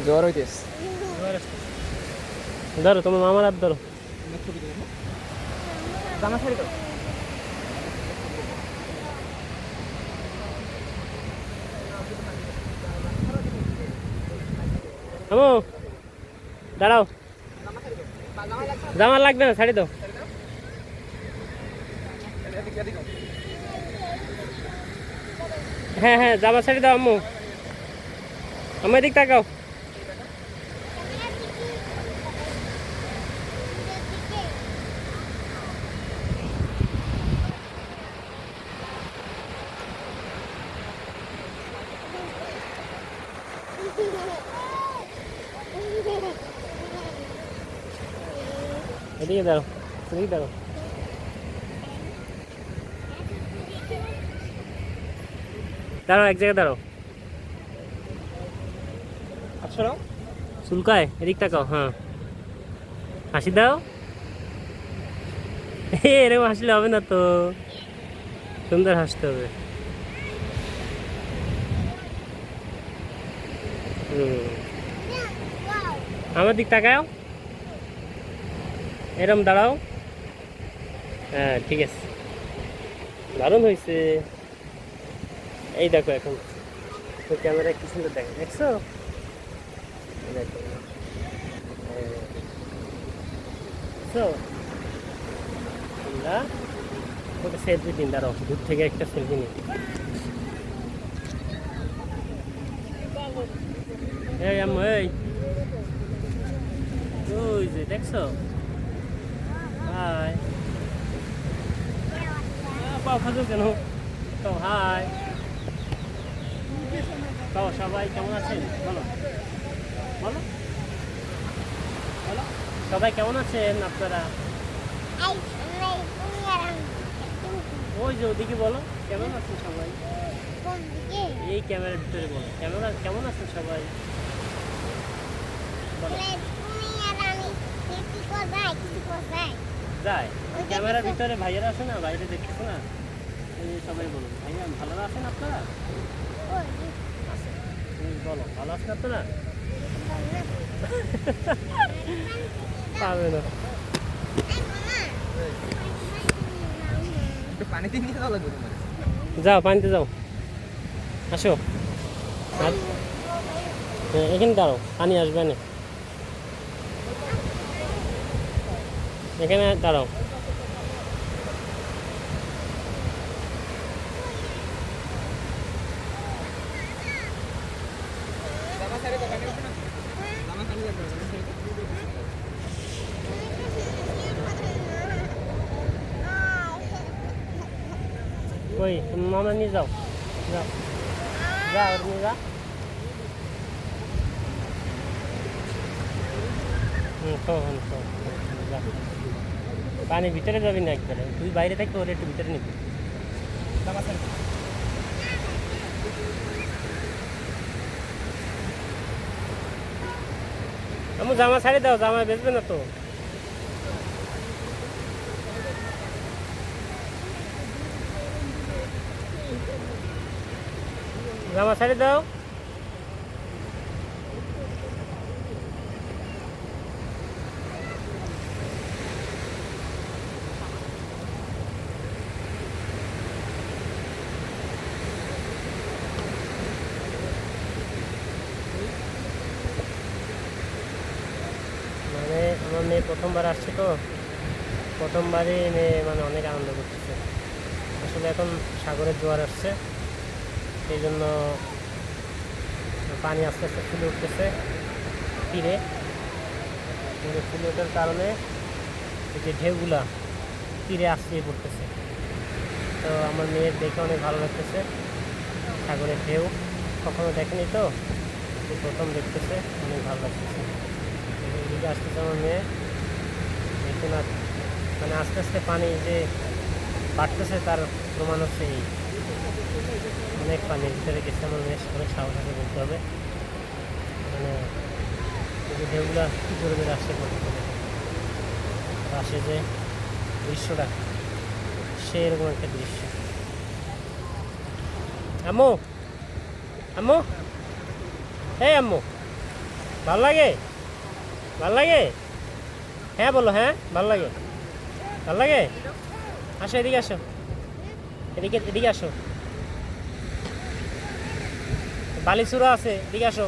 জ্বর হইতেস ধরো তোমার মামার হাত ধরো। জামা ছাড়ি দাও। আমো দাঁড়াও, জামা লাগবে না, ছাড়ি দাও। হ্যাঁ হ্যাঁ, জামা ছাড়ি দাও আম্মু। আমার দিক তাকাও। এদিকে দাঁড়াও, এদিকে দাঁড়াও। দাঁড়াও, এক জায়গায় দাঁড়াও। আচ্ছা চুলকায়, এদিক তাকাও। হ্যাঁ, হাসি দাও। এরকম হাসলে হবে না তো, সুন্দর হাসতে হবে। আমার দিক তাকাও, এরম দাঁড়াও। হ্যাঁ ঠিক আছে, দারুণ হয়েছে। এই দেখো এখন তো ক্যামেরায় কি সুন্দর দেখো, দেখছো? দেখো তোমরা ওটা সেলফি দিন, দাঁড়াও দূর থেকে একটা সেলফি নিই। এই আম্মু, এই ওই যে দেখছো? হাই, পাও খাজো কেন? তো হাই, তাও সবাই কেমন আছেন বলো, বলো বলো, সবাই কেমন আছেন আপনারা? ওই যে ওদিকে বলো, কেমন আছেন সবাই? এই ক্যামেরার ভিতরে বলো, কেমন আছেন সবাই? যায় ক্যামেরার ভিতরে ভাইয়েরা আছে না, বাইরে দেখতেছো না? এই সবাই বলো, ভাইয়া ভালো আছেন আপনারা? বলো, ভালো আছেন আপনারা? পাবে না, পানিতে নিয়ে যাওয়া লাগবে তোমার। যাও পানিতে যাও, আসো। এখানে দাঁড়াও, পানি আসবে না, এখানে দাঁড়াও। জামা ছাড়ি দাও, জামা খালি লাগবে। কই তুমি মামা নিয়ে যাও, যাও যাও, ওর নিয়ে যা। পানি ভিতরে যাবি না একবারে, তুই বাইরে থাকতে ওর একটু ভিতরে নিবি। জামা ছাড়ি দাও। আমি জামা ছাড়ি দাও, জামা বেচবে না তো। জামা ছাড়ি দাও। মানে আমার মেয়ে প্রথমবার আসছে তো, প্রথমবারই মেয়ে মানে অনেক আনন্দ করতেছে। আসলে এখন সাগরের জোয়ার আসছে, সেই জন্য পানি আস্তে আস্তে ফুলে উঠতেছে তীরে। ফুলে ওঠার কারণে এই যে ঢেউগুলা তীরে আসতেই পড়তেছে। তো আমার মেয়ের দেখে অনেক ভালো লাগতেছে, সাগরের ঢেউ কখনো দেখেনি তো, প্রথম দেখতেছে, অনেক ভালো লাগতেছে। এদিকে আসতেছে আমার মেয়ে, দেখুন মানে আস্তে আস্তে পানি যে বাড়তেছে তার প্রমাণ হচ্ছে এই, অনেক পানির ভিতরে গেছে আমার মেয়ে, অনেক সাহস আছে বলতে হবে। মানে ঢেউগুলা কী করে বেড়ে আসতে পড়তেছে, আসে যে দৃশ্যটা সেরকম একটা দৃশ্য। আম্মু, আম্মু, এই আম্মু, ভাল লাগে? ভাল লাগে? হ্যাঁ বলো, হ্যাঁ ভাল লাগে, ভাল লাগে। আসো এদিকে আসো, এদিকে এদিকে আসো, বালিচূড়া আছে, এদিকে আসো।